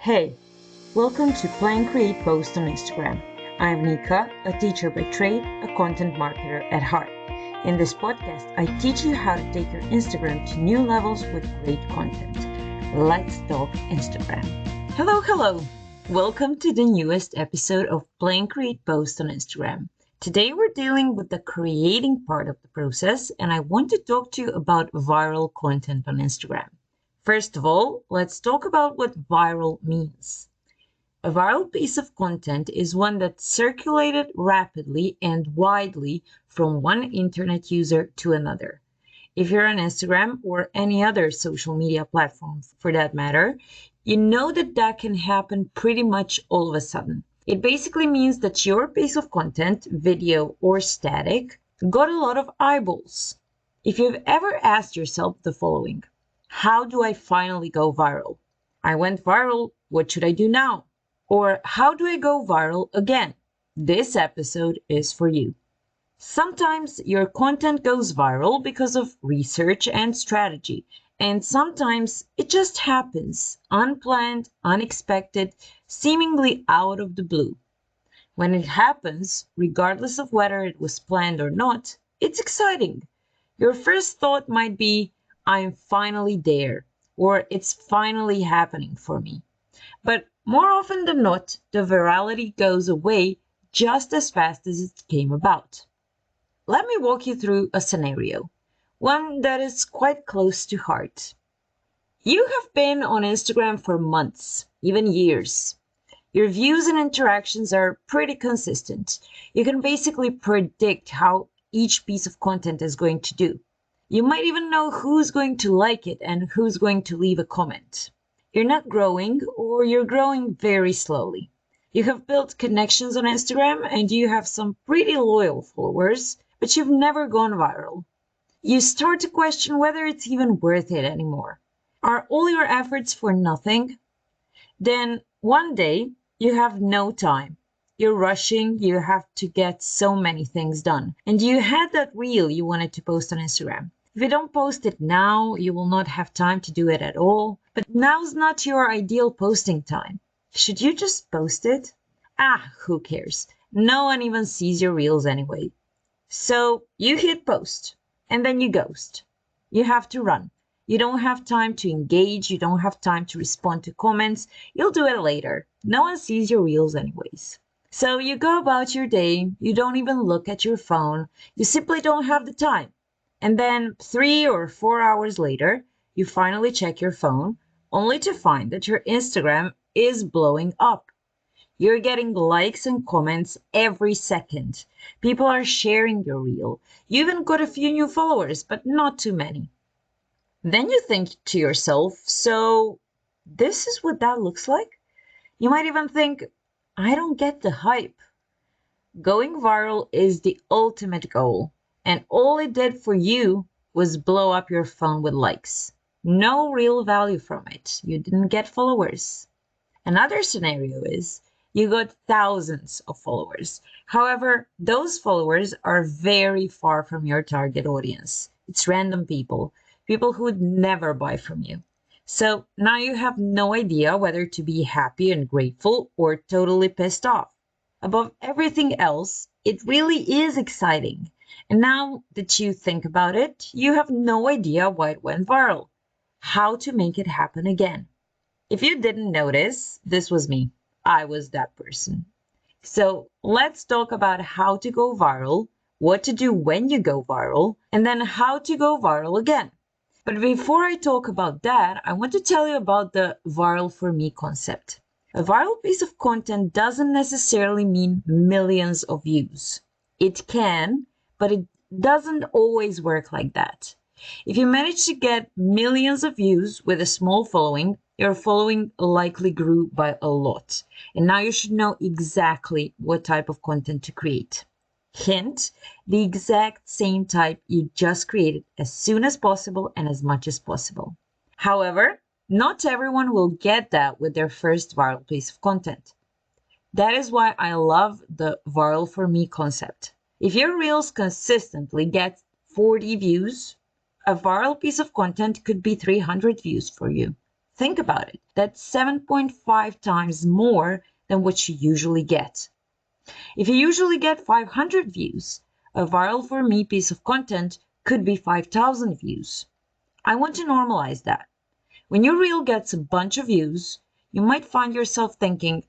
Hey, welcome to Play and Create Post on Instagram. I'm Nika, a teacher by trade, a content marketer at heart. In this podcast, I teach you how to take your Instagram to new levels with great content. Let's talk Instagram. Hello. Welcome to the newest episode of Play and Create Post on Instagram. Today we're dealing with the creating part of the process, and I want to talk to you about viral content on Instagram. First of all, let's talk about what viral means. A viral piece of content is one that circulated rapidly and widely from one internet user to another. If you're on Instagram or any other social media platform for that matter, you know that can happen pretty much all of a sudden. It basically means that your piece of content, video or static, got a lot of eyeballs. If you've ever asked yourself the following, how do I finally go viral? I went viral, what should I do now? Or how do I go viral again? This episode is for you. Sometimes your content goes viral because of research and strategy, and sometimes it just happens, unplanned, unexpected, seemingly out of the blue. When it happens, regardless of whether it was planned or not, it's exciting. Your first thought might be, I'm finally there, or it's finally happening for me. But more often than not, the virality goes away just as fast as it came about. Let me walk you through a scenario, one that is quite close to heart. You have been on Instagram for months, even years. Your views and interactions are pretty consistent. You can basically predict how each piece of content is going to do. You might even know who's going to like it and who's going to leave a comment. You're not growing, or you're growing very slowly. You have built connections on Instagram and you have some pretty loyal followers, but you've never gone viral. You start to question whether it's even worth it anymore. Are all your efforts for nothing? Then one day you have no time. You're rushing, you have to get so many things done. And you had that reel you wanted to post on Instagram. If you don't post it now, you will not have time to do it at all. But now's not your ideal posting time. Should you just post it? Who cares? No one even sees your reels anyway. So you hit post, and then you ghost. You have to run. You don't have time to engage. You don't have time to respond to comments. You'll do it later. No one sees your reels anyways. So you go about your day. You don't even look at your phone. You simply don't have the time. And then 3 or 4 hours later, you finally check your phone, only to find that your Instagram is blowing up. You're getting likes and comments every second. People are sharing your reel. You even got a few new followers, but not too many. Then you think to yourself, so this is what that looks like? You might even think, I don't get the hype. Going viral is the ultimate goal, and all it did for you was blow up your phone with likes. No real value from it. You didn't get followers. Another scenario is you got thousands of followers. However, those followers are very far from your target audience. It's random people who would never buy from you. So now you have no idea whether to be happy and grateful or totally pissed off. Above everything else, it really is exciting. And now that you think about it, you have no idea why it went viral, how to make it happen again. If you didn't notice, this was me. I was that person. So let's talk about how to go viral, what to do when you go viral, and then how to go viral again. But before I talk about that, I want to tell you about the viral for me concept. A viral piece of content doesn't necessarily mean millions of views. It can, but it doesn't always work like that. If you manage to get millions of views with a small following, your following likely grew by a lot. And now you should know exactly what type of content to create. Hint, the exact same type you just created as soon as possible and as much as possible. However, not everyone will get that with their first viral piece of content. That is why I love the viral for me concept. If your reels consistently get 40 views, a viral piece of content could be 300 views for you. Think about it. That's 7.5 times more than what you usually get. If you usually get 500 views, a viral for me piece of content could be 5,000 views. I want to normalize that. When your reel gets a bunch of views, you might find yourself thinking,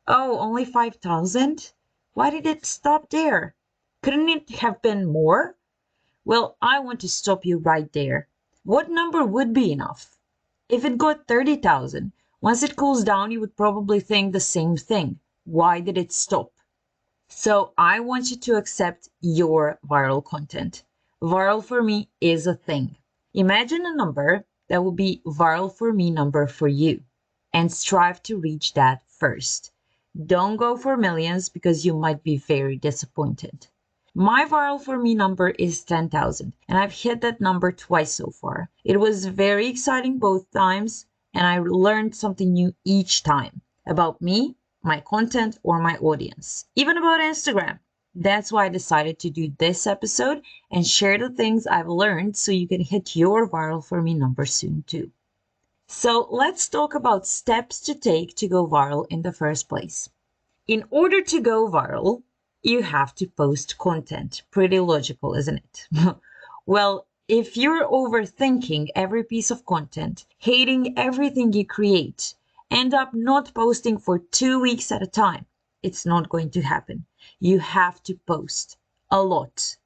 oh, only 5,000? Why did it stop there? Couldn't it have been more? Well, I want to stop you right there. What number would be enough? If it got 30,000, once it cools down, you would probably think the same thing. Why did it stop? So I want you to accept your viral content. Viral for me is a thing. Imagine a number that will be viral for me number for you and strive to reach that first. Don't go for millions because you might be very disappointed. My viral for me number is 10,000 and I've hit that number twice so far. It was very exciting both times and I learned something new each time about me, my content, or my audience, even about Instagram. That's why I decided to do this episode and share the things I've learned so you can hit your viral for me number soon too. So let's talk about steps to take to go viral in the first place. In order to go viral, you have to post content. Pretty logical, isn't it? Well, if you're overthinking every piece of content, hating everything you create, end up not posting for 2 weeks at a time, it's not going to happen. You have to post a lot.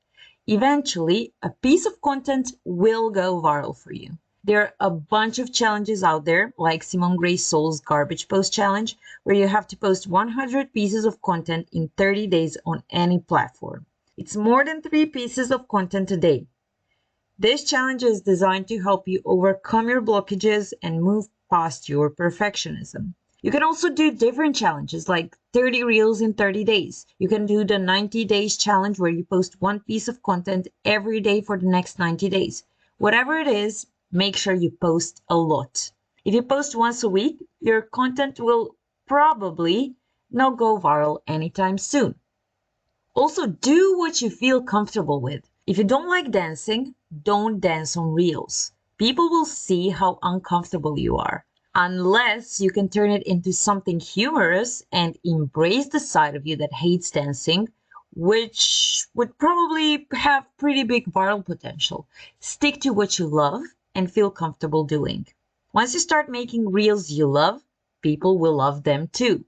Eventually, a piece of content will go viral for you. There are a bunch of challenges out there, like Simone Gray Soul's Garbage Post Challenge, where you have to post 100 pieces of content in 30 days on any platform. It's more than 3 pieces of content a day. This challenge is designed to help you overcome your blockages and move past your perfectionism. You can also do different challenges like 30 reels in 30 days. You can do the 90 days challenge where you post 1 piece of content every day for the next 90 days. Whatever it is, make sure you post a lot. If you post once a week, your content will probably not go viral anytime soon. Also, do what you feel comfortable with. If you don't like dancing, don't dance on reels. People will see how uncomfortable you are. Unless you can turn it into something humorous and embrace the side of you that hates dancing, which would probably have pretty big viral potential. Stick to what you love and feel comfortable doing. Once you start making reels you love, people will love them too.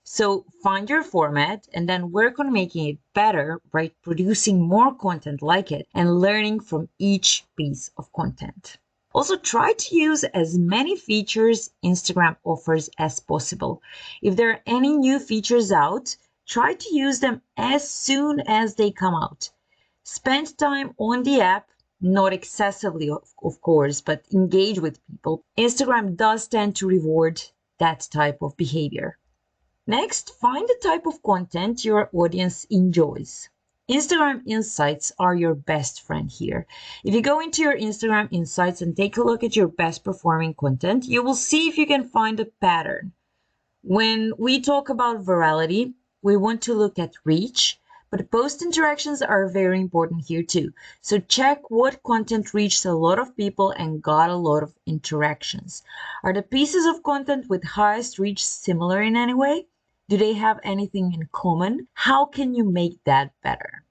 So find your format and then work on making it better by producing more content like it and learning from each piece of content. Also, try to use as many features Instagram offers as possible. If there are any new features out, try to use them as soon as they come out. Spend time on the app, not excessively, of course, but engage with people. Instagram does tend to reward that type of behavior. Next, find the type of content your audience enjoys. Instagram Insights are your best friend here. If you go into your Instagram Insights and take a look at your best performing content, you will see if you can find a pattern. When we talk about virality, we want to look at reach, but post interactions are very important here too. So check what content reached a lot of people and got a lot of interactions. Are the pieces of content with highest reach similar in any way? Do they have anything in common? How can you make that better?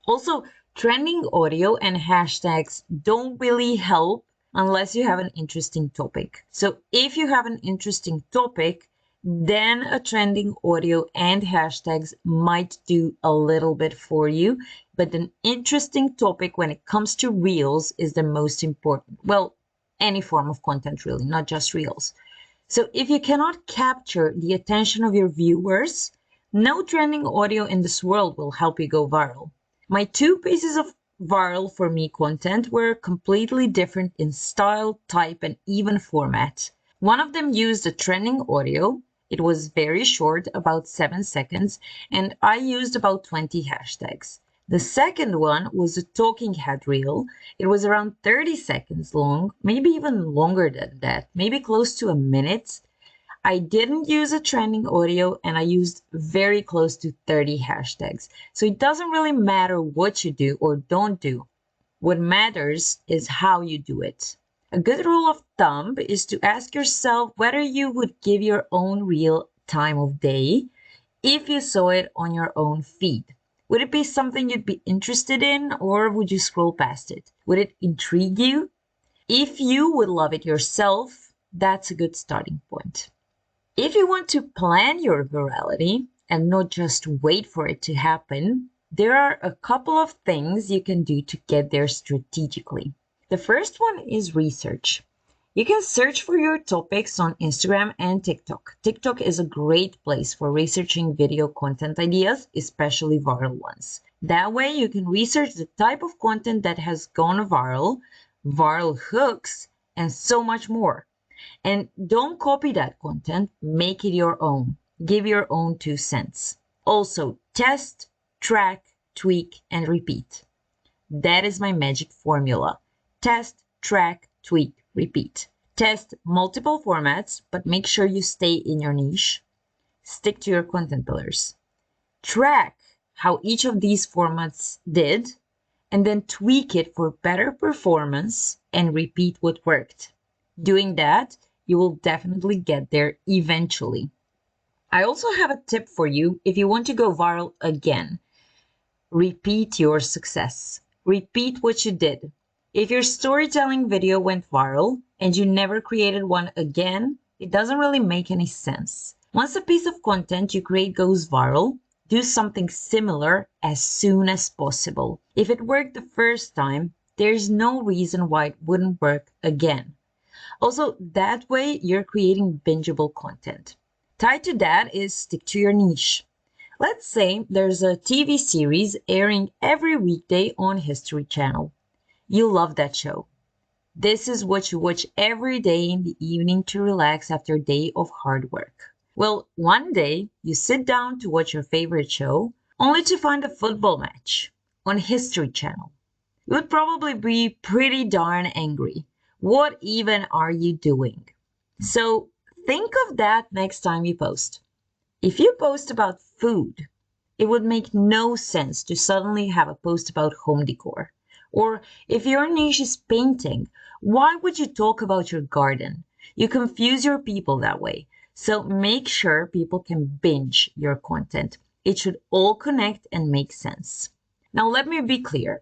Also, trending audio and hashtags don't really help unless you have an interesting topic. So if you have an interesting topic, then a trending audio and hashtags might do a little bit for you. But an interesting topic when it comes to reels is the most important. Well, any form of content really, not just reels. So if you cannot capture the attention of your viewers, no trending audio in this world will help you go viral. My 2 pieces of viral for me content were completely different in style, type, and even format. One of them used a trending audio. It was very short, about 7 seconds, and I used about 20 hashtags. The second one was a talking head reel. It was around 30 seconds long, maybe even longer than that, maybe close to a minute. I didn't use a trending audio and I used very close to 30 hashtags. So it doesn't really matter what you do or don't do. What matters is how you do it. A good rule of thumb is to ask yourself whether you would give your own reel time of day if you saw it on your own feed. Would it be something you'd be interested in, or would you scroll past it? Would it intrigue you? If you would love it yourself, that's a good starting point. If you want to plan your virality and not just wait for it to happen, there are a couple of things you can do to get there strategically. The first one is research. You can search for your topics on Instagram and TikTok. TikTok is a great place for researching video content ideas, especially viral ones. That way you can research the type of content that has gone viral, viral hooks, and so much more. And don't copy that content, make it your own. Give your own 2 cents. Also, test, track, tweak, and repeat. That is my magic formula. Test, track, tweak, repeat. Test multiple formats, but make sure you stay in your niche. Stick to your content pillars. Track how each of these formats did, and then tweak it for better performance and repeat what worked. Doing that, you will definitely get there eventually. I also have a tip for you if you want to go viral again. Repeat your success. Repeat what you did. If your storytelling video went viral and you never created one again, it doesn't really make any sense. Once a piece of content you create goes viral, do something similar as soon as possible. If it worked the first time, there's no reason why it wouldn't work again. Also, that way you're creating bingeable content. Tied to that is stick to your niche. Let's say there's a TV series airing every weekday on History Channel. You love that show. This is what you watch every day in the evening to relax after a day of hard work. Well, one day you sit down to watch your favorite show, only to find a football match on History Channel. You would probably be pretty darn angry. What even are you doing? So think of that next time you post. If you post about food, it would make no sense to suddenly have a post about home decor. Or if your niche is painting, why would you talk about your garden? You confuse your people that way. So make sure people can binge your content. It should all connect and make sense. Now let me be clear.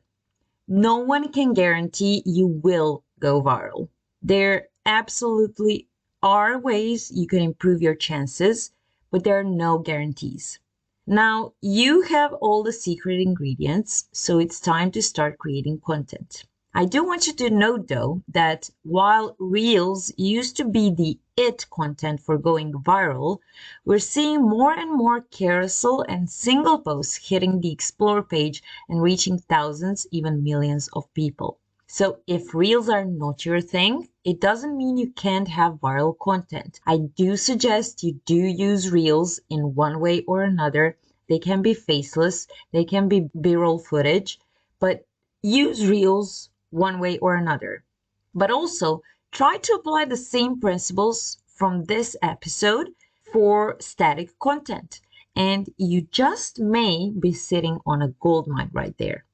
No one can guarantee you will go viral. There absolutely are ways you can improve your chances, but there are no guarantees. Now you have all the secret ingredients, so it's time to start creating content. I do want you to note though that while Reels used to be the it content for going viral, we're seeing more and more carousel and single posts hitting the explore page and reaching thousands, even millions of people. So if Reels are not your thing, it doesn't mean you can't have viral content. I do suggest you do use Reels in one way or another. They can be faceless, they can be B-roll footage, but use Reels one way or another. But also try to apply the same principles from this episode for static content, and you just may be sitting on a goldmine right there.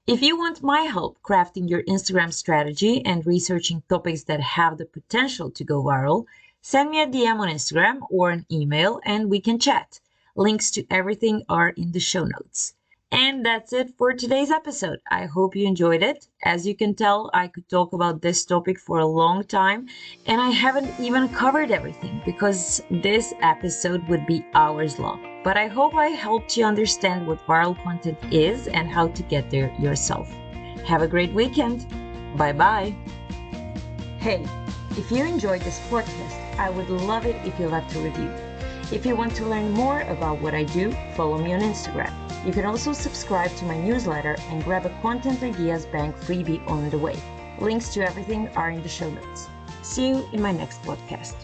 If you want my help crafting your Instagram strategy and researching topics that have the potential to go viral, send me a DM on Instagram or an email and we can chat. Links to everything are in the show notes. And that's it for today's episode. I hope you enjoyed it. As you can tell, I could talk about this topic for a long time, and I haven't even covered everything because this episode would be hours long. But I hope I helped you understand what viral content is and how to get there yourself. Have a great weekend. Bye-bye. Hey, if you enjoyed this podcast, I would love it if you left a review. If you want to learn more about what I do, follow me on Instagram. You can also subscribe to my newsletter and grab a Content Ideas Bank freebie on the way. Links to everything are in the show notes. See you in my next podcast.